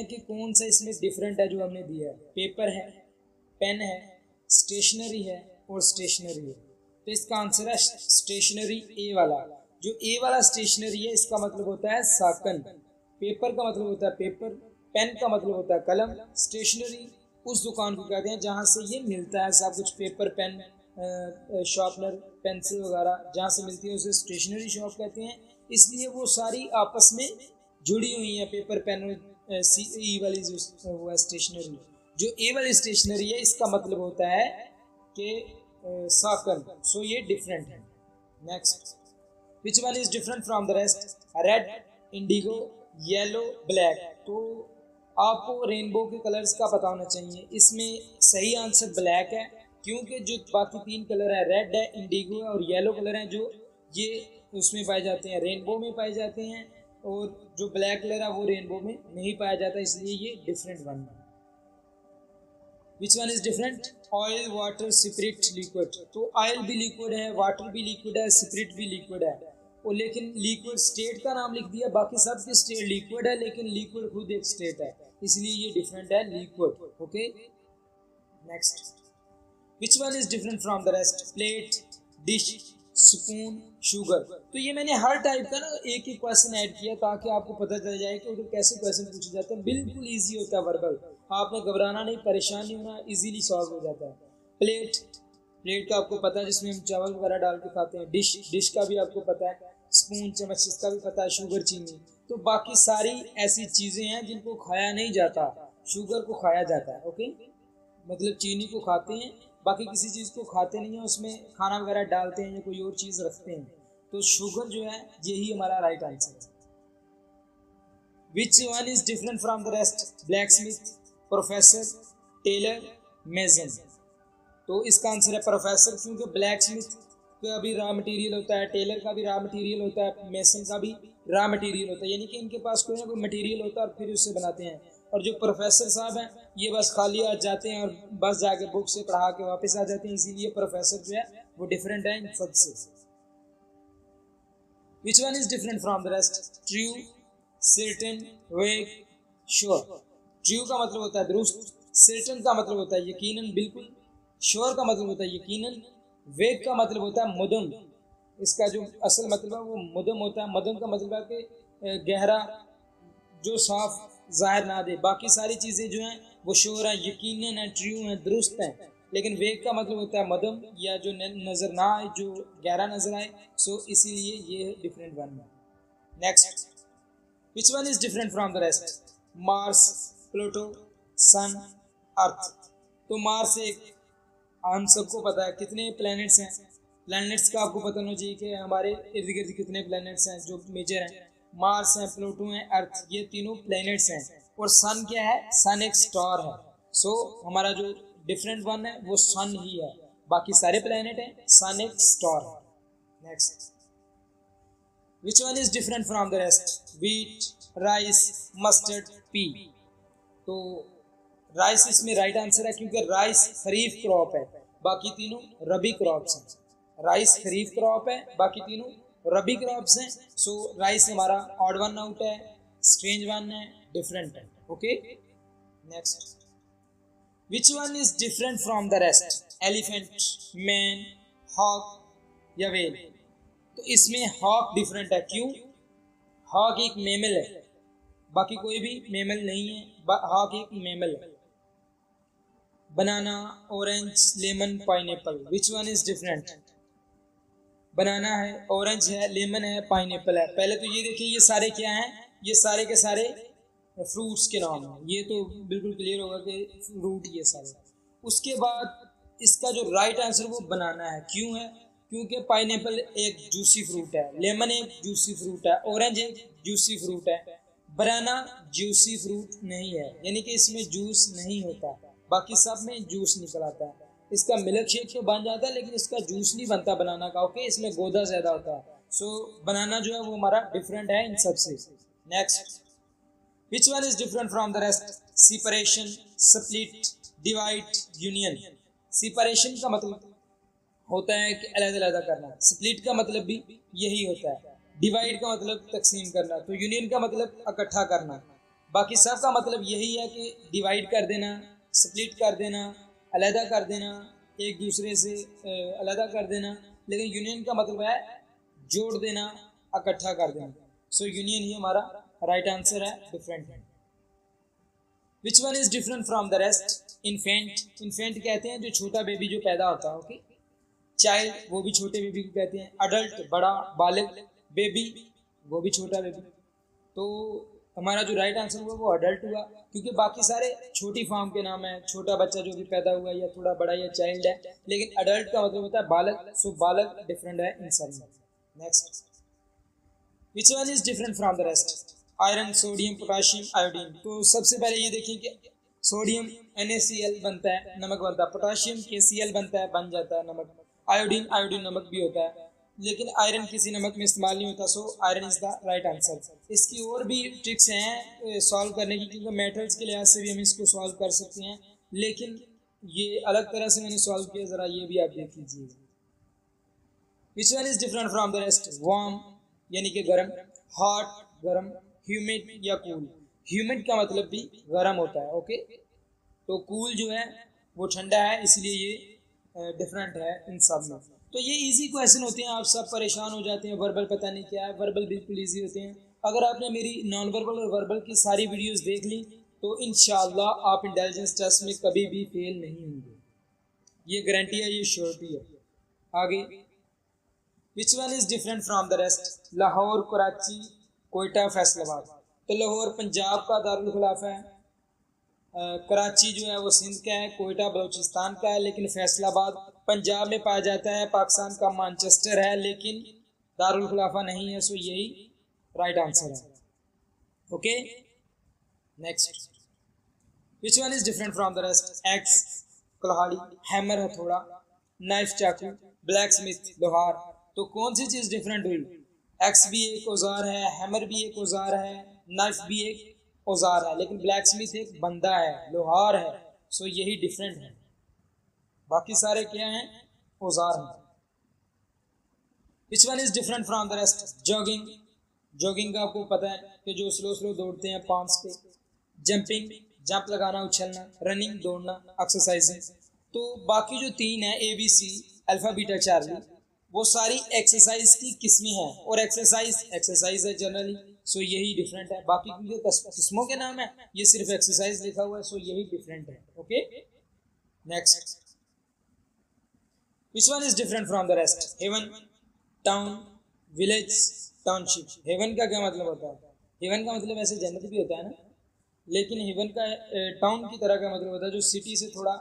कि कौन सा इसमें डिफरेंट है जो हमने दिया है। पेपर है, पेन है, स्टेशनरी है और स्टेशनरी है। तो इसका आंसर है स्टेशनरी ए वाला। जो ए वाला स्टेशनरी है इसका मतलब होता है साकन, पेपर का मतलब होता है पेपर, पेन का मतलब होता है कलम, स्टेशनरी उस दुकान को कहते हैं जहाँ से ये मिलता है सब कुछ, पेपर, पेन, शार्पनर, पेंसिल वगैरह जहाँ से मिलती है उसे स्टेशनरी शॉप कहते हैं। इसलिए वो सारी आपस में जुड़ी हुई हैं, पेपर, पेन, ई वाली जो वो है स्टेशनरी। जो ए वाली स्टेशनरी है इसका मतलब होता है कि साकन। सो ये डिफरेंट है। Next, which one is different from the rest? Red, Indigo, yellow, black. तो आपको रेनबो के कलर्स का पता होना चाहिए। इसमें सही आंसर ब्लैक है, क्योंकि जो बाकी तीन कलर है, रेड है, इंडिगो है और येलो कलर है, जो ये उसमें पाए जाते हैं, रेनबो में पाए जाते हैं। और जो ब्लैक कलर है वो रेनबो में नहीं पाया जाता, इसलिए ये डिफरेंट वन है। Which one is different? Oil, water, spirit, liquid. तो ऑयल भी लिक्विड है, वाटर भी लिक्विड है, स्पिरिट भी लिक्विड है। और लेकिन लिक्विड स्टेट का नाम लिख दिया, बाकी सब के स्टेट लिक्विड है, लेकिन लिक्विड खुद एक स्टेट है, इसलिए ये डिफरेंट है, liquid. Okay, next, which one is different from the rest? Plate, dish, spoon, sugar. तो ये मैंने हर टाइप का ना एक ही क्वेश्चन ऐड किया ताकि आपको पता चल जाए कि उधर कैसे क्वेश्चन पूछे जाते हैं। बिल्कुल इजी होता है वर्बल, आपने घबराना नहीं, परेशान नहीं होना, इजीली सॉल्व हो जाता है। प्लेट, प्लेट का आपको पता है जिसमें हम चावल वगैरह डाल के खाते हैं। डिश, डिश का भी आपको पता है। स्पून, चम्मच, इसका भी पता है। शुगर, चीनी। तो बाकी सारी ऐसी चीज़ें हैं जिनको खाया नहीं जाता, शुगर को खाया जाता है। ओके, मतलब चीनी को खाते हैं, बाकी किसी चीज़ को खाते नहीं है, उसमें खाना वगैरह डालते हैं या कोई और चीज़ रखते हैं। तो शुगर जो है यही हमारा राइट आंसर है। Which one is different from the rest? Blacksmith, professor, tailor, mason. तो इसका आंसर है प्रोफेसर, क्योंकि ब्लैक स्मिथ का भी रॉ मटेरियल होता है, टेलर का भी रॉ मटेरियल होता है, मेसन का भी रॉ मटेरियल होता है, यानी कि इनके पास कोई ना कोई मटेरियल होता है और फिर उससे बनाते हैं। और जो प्रोफेसर साहब हैं ये बस खाली आ जाते हैं और बस जाके बुक से पढ़ा के वापस आ जाते हैं, इसीलिए प्रोफेसर जो है वो डिफरेंट है इन सबसे। विच one is different from the rest? True, certain, वेग, श्योर। ट्रू का मतलब होता है दुरुस्त, सर्टेन का मतलब होता है यकीनन, बिल्कुल, श्योर का मतलब होता है यकीनन, वेग का मतलब होता है मदम। इसका जो असल मतलब है वो मदम होता है। मदम का मतलब है कि गहरा, जो साफ जाहिर ना दे। बाकी सारी चीज़ें जो हैं वो श्योर हैं, यकीनन है, ट्रू हैं, दुरुस्त हैं। लेकिन वेग का मतलब होता है मदम, या जो नज़र ना आए, जो गहरा नजर आए। सो इसीलिए ये डिफरेंट वन है। Next, which one is different from the rest? Mars, Pluto, Sun, Earth. तो मार्स एक, हम सबको पता है कितने प्लैनेट्स हैं। प्लैनेट्स का आपको पता होना चाहिए कि हमारे इर्द गिर्द कितने प्लैनेट्स हैं जो मेजर हैं। मार्स है, प्लूटो है, अर्थ, ये तीनों प्लैनेट्स हैं। और सन क्या है? सन एक स्टार है। सो हमारा जो डिफरेंट वन है वो सन ही है, बाकी सारे प्लैनेट हैं, सन एक स्टार है। Next, which one is different from the rest? Wheat, rice, mustard, pea. तो राइस इसमें राइट आंसर है, क्योंकि राइस खरीफ क्रॉप है, बाकी तीनों रबी क्रॉप्स हैं। राइस खरीफ क्रॉप है, बाकी तीनों रबी क्रॉप्स हैं। सो राइस हमारा ऑड वन आउट है, स्ट्रेंज वन है, डिफरेंट है। Okay, next, which one is different from the rest? Elephant, man, hawk या वेल। तो इसमें हॉक डिफरेंट है। क्यों? हॉक एक मेमल है, बाकी कोई भी मेमल नहीं है, हॉक एक मेमल है। Banana, orange, lemon, pineapple. Which one is different? Banana है, ऑरेंज है, लेमन है, पाइनएप्पल है। पहले तो ये देखिए ये सारे क्या हैं? ये सारे के सारे फ्रूट्स के नाम हैं। ये तो बिल्कुल क्लियर होगा कि फ्रूट ये सारे। उसके बाद इसका जो राइट आंसर वो बनाना है। क्यों है? क्योंकि पाइनएप्पल एक जूसी फ्रूट है, लेमन एक जूसी फ्रूट है, ऑरेंज एक जूसी फ्रूट है। बनाना जूसी फ्रूट नहीं है, यानी कि इसमें जूस नहीं होता, बाकी सब में जूस निकल आता है। इसका मिल्क शेक तो बन जाता है, लेकिन इसका जूस नहीं बनता बनाना का। ओके, इसमें गोदा ज़्यादा होता है। सो बनाना जो है वो हमारा डिफरेंट है इन सबसे। Next, which one is different from the rest? Separation, split, divide, union. Separation का मतलब होता है कि अलग-अलग करना, स्प्लिट का मतलब भी यही होता है, डिवाइड का मतलब तकसीम करना, तो यूनियन का मतलब इकट्ठा करना। बाकी सब का मतलब यही है कि डिवाइड कर देना, स्प्लिट कर देना, अलहदा कर देना, एक दूसरे से अलहदा कर देना। लेकिन यूनियन का मतलब है जोड़ देना, इकट्ठा कर देना। सो यूनियन ही हमारा राइट आंसर है, डिफरेंट है। Which one is different from the rest? Infant, infant कहते हैं जो छोटा बेबी जो पैदा होता है, ओके। चाइल्ड, वो भी छोटे बेबी को कहते हैं। अडल्ट, बड़ा बालिग। बेबी, वो भी छोटा बेबी। तो हमारा जो राइट आंसर हुआ वो अडल्ट हुआ, क्योंकि बाकी सारे छोटी फॉर्म के नाम है, छोटा बच्चा जो भी पैदा हुआ या थोड़ा बड़ा या चाइल्ड है, लेकिन अडल्ट का मतलब होता है बालक। सो बालक डिफरेंट है इन सब में। Next, which one is different from the rest? Iron, sodium, potassium, iodine. तो सबसे पहले ये देखिए कि सोडियम NaCl बनता है, नमक बनता है। पोटाशियम KCl बनता है, बन जाता है नमक। आयोडीन, आयोडीन नमक भी होता है, लेकिन आयरन किसी नमक में इस्तेमाल नहीं होता। So iron is the right answer. इसकी और भी ट्रिक्स हैं सॉल्व करने की, क्योंकि मेटल्स के लिहाज से भी हम इसको सॉल्व कर सकते हैं, लेकिन ये अलग तरह से मैंने सॉल्व किया, ज़रा ये भी आप देख लीजिए। विच one is different from the rest? Warm यानी कि गर्म, हॉट गर्म, ह्यूमिड या कूल। ह्यूमिड का मतलब भी गर्म होता है, ओके। तो कूल जो है वो ठंडा है, इसलिए ये डिफरेंट है इन सब में। तो ये इजी क्वेश्चन होते हैं, आप सब परेशान हो जाते हैं वर्बल पता नहीं क्या है। वर्बल बिल्कुल इजी होते हैं। अगर आपने मेरी नॉन वर्बल और वर्बल की सारी वीडियोस देख ली तो इंशाल्लाह आप इंटेलिजेंस टेस्ट में कभी भी फेल नहीं होंगे, ये गारंटी है, ये श्योरिटी है। आगे, विच one is different from the rest? Lahore, Karachi, Quetta, Faisalabad. तो लाहौर पंजाब का दारुल खिलाफा है, कराची जो है वो सिंध का है, कोयटा बलूचिस्तान का है, लेकिन फैसलाबाद पंजाब में पाया जाता है, पाकिस्तान का मैनचेस्टर है, लेकिन दारुल खिलाफा नहीं है। सो यही राइट आंसर है, okay. Next, which one is different from the rest? X कुल्हाड़ी, हैमर हथौड़ा, नाइफ चाकू, ब्लैक स्मिथ लोहार। तो कौन सी चीज़ डिफरेंट हुई? एक्स भी एक औजार है, हैमर भी एक औजार है, नाइफ भी एक औजार है, लेकिन ब्लैक स्मिथ एक बंदा है, लोहार है। सो यही डिफरेंट है, बाकी सारे क्या हैं? औजार हैं। विच one is different from the rest? Jogging, jogging का आपको पता है कि जो स्लो स्लो दौड़ते हैं पांच पे। जंपिंग, जंप लगाना, उछलना। रनिंग, दौड़ना, एक्सरसाइजिंग। तो बाकी जो तीन है ABC, अल्फा बीटा चार्ली, वो सारी एक्सरसाइज की किस्में हैं, और एक्सरसाइज है जनरली। सो यही डिफरेंट है, बाकी क्योंकि किस्मों के नाम है, ये सिर्फ एक्सरसाइज लिखा हुआ है। सो यही डिफरेंट है, okay. Next, which one is different from the rest? Heaven, town, village, township. Heaven का क्या मतलब होता है? हेवन का मतलब ऐसे जन्नत भी होता है ना, लेकिन हेवन का टाउन की तरह का मतलब होता है जो सिटी से थोड़ा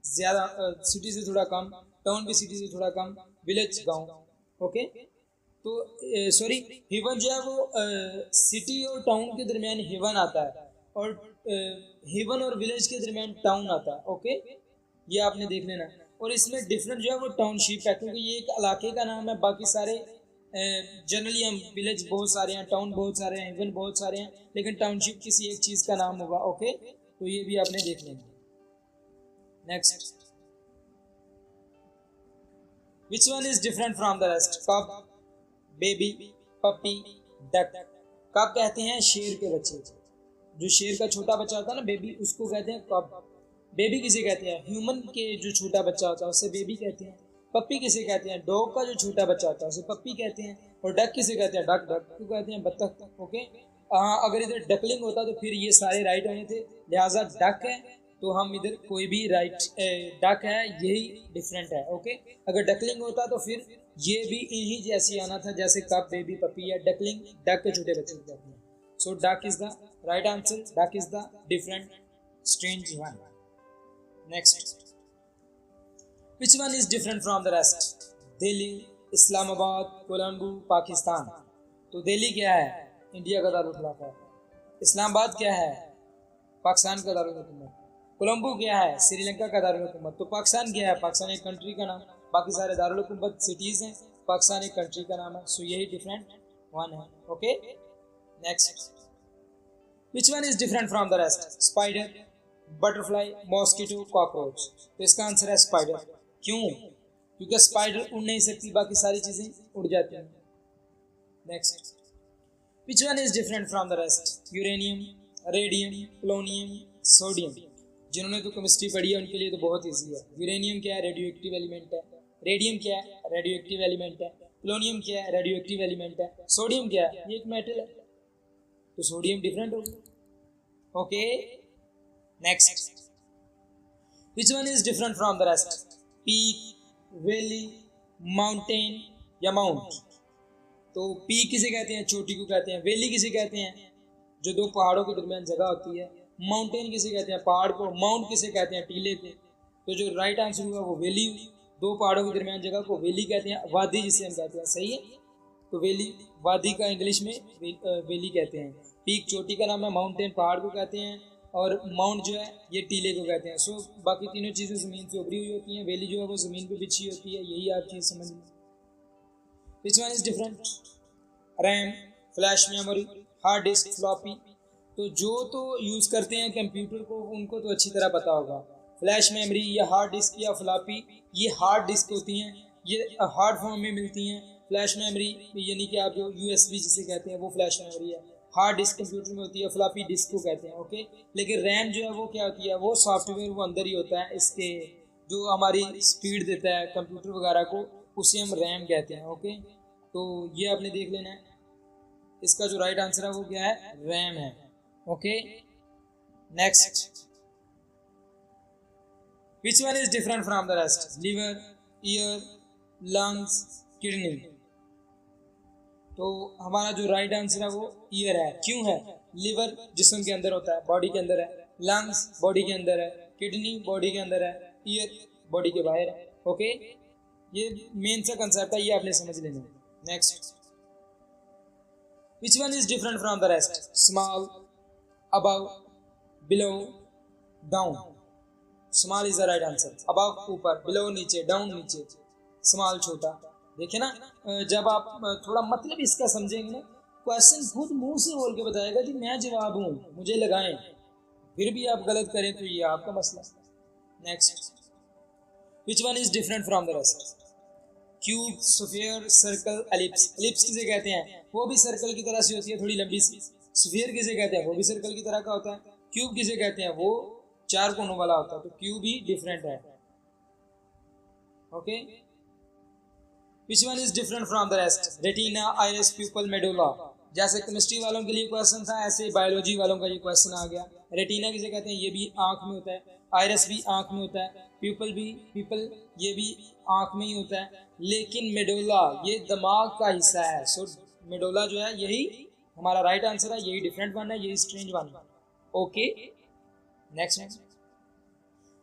ज़्यादा, सिटी से थोड़ा कम। टाउन भी सिटी से थोड़ा कम, विलेज गांव, ओके। तो सॉरी, हेवन जो है वो सिटी और टाउन के दरमियान हेवन आता है, और हेवन और विलेज के दरमियान टाउन आता है, ओके। ये आपने देख लेना। और इसमें डिफरेंट जो है वो टाउनशिप है, क्योंकि ये एक इलाके का नाम है। बाकी सारे जनरली हम विलेज बहुत सारे हैं, टाउन बहुत सारे हैं, हेवन बहुत सारे हैं, लेकिन टाउनशिप किसी एक चीज़ का नाम होगा, ओके। तो ये भी आपने देख लेना। Next, which one is different from the rest? कब, बेबी, पपी, डक। कब कहते हैं शेर के बच्चे, जो शेर का छोटा बच्चा होता है ना बेबी, उसको कहते हैं कब। बेबी किसे कहते हैं? ह्यूमन के जो छोटा बच्चा होता है उसे बेबी कहते हैं। पप्पी किसे कहते हैं? डॉग का जो छोटा बच्चा होता है उसे पप्पी कहते हैं। और डक किसे कहते हैं? डक, डक को कहते हैं बत्तख, ओके। हाँ, अगर इधर डकलिंग होता तो फिर ये सारे राइट होने थे, लिहाजा डक है, तो हम इधर कोई भी राइट, डक है, यही डिफरेंट है, ओके। अगर डकलिंग होता तो फिर ये भी इन्हीं जैसी आना था, जैसे कप, बेबी, पपी या डकलिंग डक के छोटे बच्चे को कहते हैं। So duck is the right answer, duck is the different strange one. Next, which one is different from the rest? Delhi, Islamabad, Colombo, Pakistan. तो दिल्ली क्या है? इंडिया का दारुल खिलाफा है। इस्लामाबाद क्या है? पाकिस्तान का दारुल हुकूमत। कोलंबो क्या है? श्रीलंका का दारुल हुकूमत। तो पाकिस्तान क्या है? पाकिस्तान एक कंट्री का नाम, बाकी सारे दारुल हुकूमत सिटीज़ हैं, पाकिस्तान एक कंट्री का नाम है। सो यही डिफरेंट वन है, okay. Next, which one is different from the rest? Spider, butterfly, mosquito, cockroach. तो इसका आंसर है स्पाइडर। क्यों? क्योंकि स्पाइडर उड़ नहीं सकती, बाकी सारी चीज़ें उड़ जाती हैं। Next, which one is different from the rest? Uranium, radium, polonium, sodium. जिन्होंने तो केमिस्ट्री पढ़ी है उनके लिए तो बहुत ईजी है। यूरेनियम क्या है? रेडियो एक्टिव एलिमेंट है। रेडियम क्या है? रेडियो एक्टिव एलिमेंट है। पोलोनियम क्या है? रेडियो एक्टिव एलिमेंट है। सोडियम क्या है? ये एक मेटल है, तो सोडियम डिफरेंट होगा। Okay, next, which one is different from the rest? Peak, valley, mountain या माउंट। तो पीक किसे कहते हैं? चोटी को कहते हैं। वैली किसे कहते हैं? जो दो पहाड़ों के दरमियान जगह होती है। माउंटेन किसे कहते हैं? पहाड़ को। माउंट किसे कहते हैं? टीले को। तो जो राइट आंसर हुआ वो वैली, दो पहाड़ों के दरमियान जगह को वैली कहते हैं, वादी जिसे हम कहते हैं। सही है, तो वैली, वादी का इंग्लिश में वैली कहते हैं। पीक चोटी का नाम है, माउंटेन पहाड़ को कहते हैं, और माउंट जो है ये टीले को कहते हैं। सो बाकी तीनों चीज़ें ज़मीन से उभरी हुई होती हैं, वैली जो है वो ज़मीन पे बिछी होती है। यही आप चीज़ समझ लें। विच one is different? RAM, flash memory, hard disk, floppy. तो जो तो यूज़ करते हैं कंप्यूटर को उनको तो अच्छी तरह पता होगा। फ्लैश मेमोरी या हार्ड डिस्क या फ्लॉपी, ये हार्ड डिस्क होती हैं, ये हार्ड फॉर्म में मिलती हैं। फ्लैश मेमोरी यानी कि आप जो USB जिसे कहते हैं वो फ्लैश मेमोरी है। हार्ड डिस्क कंप्यूटर में होती है, फ्लॉपी डिस्क को कहते हैं। ओके, लेकिन रैम जो है वो क्या होती है? वो सॉफ्टवेयर वो अंदर ही होता है, इसके जो हमारी स्पीड देता है कंप्यूटर वगैरह को, उसे हम रैम कहते हैं। ओके, तो ये आपने देख लेना है। इसका जो राइट आंसर है वो क्या है? रैम है। Okay, next, which one is different from the rest? Liver, year, lungs, kidney. तो हमारा जो राइट आंसर है वो ईयर है। क्यों है? लिवर जिस्म के अंदर होता है, बॉडी के अंदर है। लंग्स बॉडी के अंदर है। किडनी बॉडी के अंदर है। ईयर बॉडी के बाहर है। ओके, ये मेन सा कंसेप्ट है, ये आपने समझ लेना है। Next, which one is different from the rest? Small, above, below, down। Small is the right answer. above ऊपर, below नीचे, down नीचे। स्मॉल छोटा। देखिए ना, जब आप थोड़ा मतलब इसका समझेंगे ना, क्वेश्चन खुद मुंह से बोल के बताएगा कि मैं जवाब हूँ, मुझे लगाएं। फिर भी आप गलत करें तो ये आपका मसला। Next, which one is different from the rest? Cube, sphere, circle, ellipse. Ellipse किसे कहते हैं? वो भी सर्कल की तरह से होती है, थोड़ी लंबी सी। स्फीयर किसे कहते हैं? वो भी सर्कल की तरह का होता है। क्यूब किसे कहते हैं? वो चार कोनों वाला होता है। तो क्यूब भी डिफरेंट है। Okay, which one is different from the rest? Retina, iris, pupil, medulla. जैसे केमिस्ट्री वालों के लिए क्वेश्चन था, ऐसे बायोलॉजी वालों का ये क्वेश्चन आ गया। रेटिना किसे कहते हैं? ये भी आंख में होता है। आइरिस भी आंख में होता है। प्यूपल ये भी आंख में ही होता है। लेकिन मेडुला ये दिमाग का हिस्सा है। सो मेडुला जो है यही हमारा राइट आंसर है, यही डिफरेंट वन है, यही स्ट्रेंज वन है। Okay, next,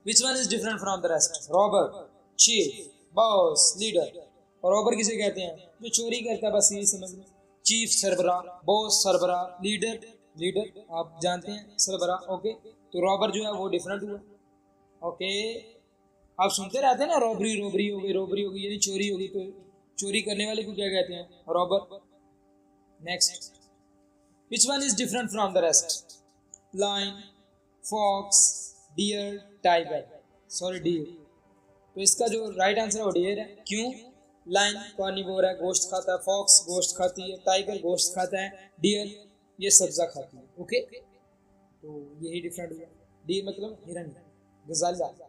which one is different from the rest? Robber, chief, boss, leader. Robber किसे कहते हैं? जो चोरी करता है, बस यही समझ लो। चीफ सरबरा, बॉस सरबरा, लीडर आप जानते हैं सरबरा। ओके, तो रॉबर जो है वो डिफरेंट हुआ। ओके, आप सुनते रहते हैं ना, रॉबरी हो गई यानी चोरी होगी, तो चोरी करने वाले को क्या कहते हैं? Robber. Next, which one is different from the rest? Lion, fox, deer, tiger. Sorry, deer. तो इसका जो राइट आंसर है वो डियर है। क्यों? लायन कार्निवोर है, गोश्त खाता है। फॉक्स गोश्त खाती है। टाइगर गोश्त खाता है। डियर ये सब्जा खाती है। ओके, तो यही डिफरेंट हुआ। डियर मतलब हिरन, गजाला।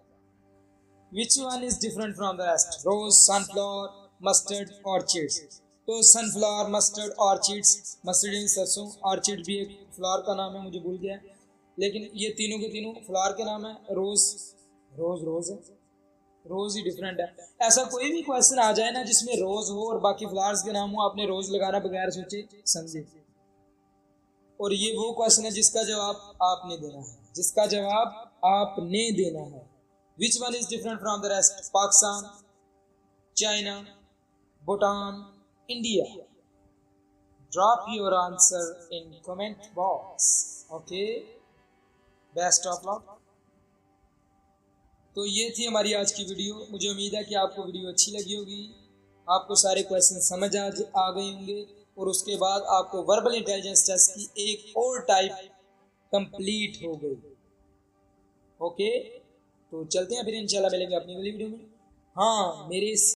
Which one is different from the rest? Rose, sunflower, mustard, orchids. तो sunflower, mustard, orchids. Mustard in सरसों, ऑर्चिड भी एक फ्लावर का नाम है, मुझे भूल गया, लेकिन ये तीनों के तीनों फ्लावर के नाम है। रोज है, रोज ही डिफरेंट है। ऐसा कोई भी क्वेश्चन आ जाए ना जिसमें रोज हो और बाकी फ्लावर्स के नाम हो, आपने रोज लगाना बगैर सोचे समझे। और ये वो क्वेश्चन है जिसका जवाब आपने देना है, which one is different from the rest? Pakistan, China, Bhutan, India. Drop your answer in comment box. Okay, best of luck. तो ये थी हमारी आज की वीडियो। मुझे उम्मीद है कि आपको वीडियो अच्छी लगी होगी, आपको सारे क्वेश्चन समझ आ गए होंगे, और उसके बाद आपको वर्बल इंटेलिजेंस टेस्ट की एक और टाइप कंप्लीट हो गई। ओके, तो चलते हैं फिर, इंशाल्लाह मिलेंगे अपनी अगली वीडियो में। हाँ, मेरे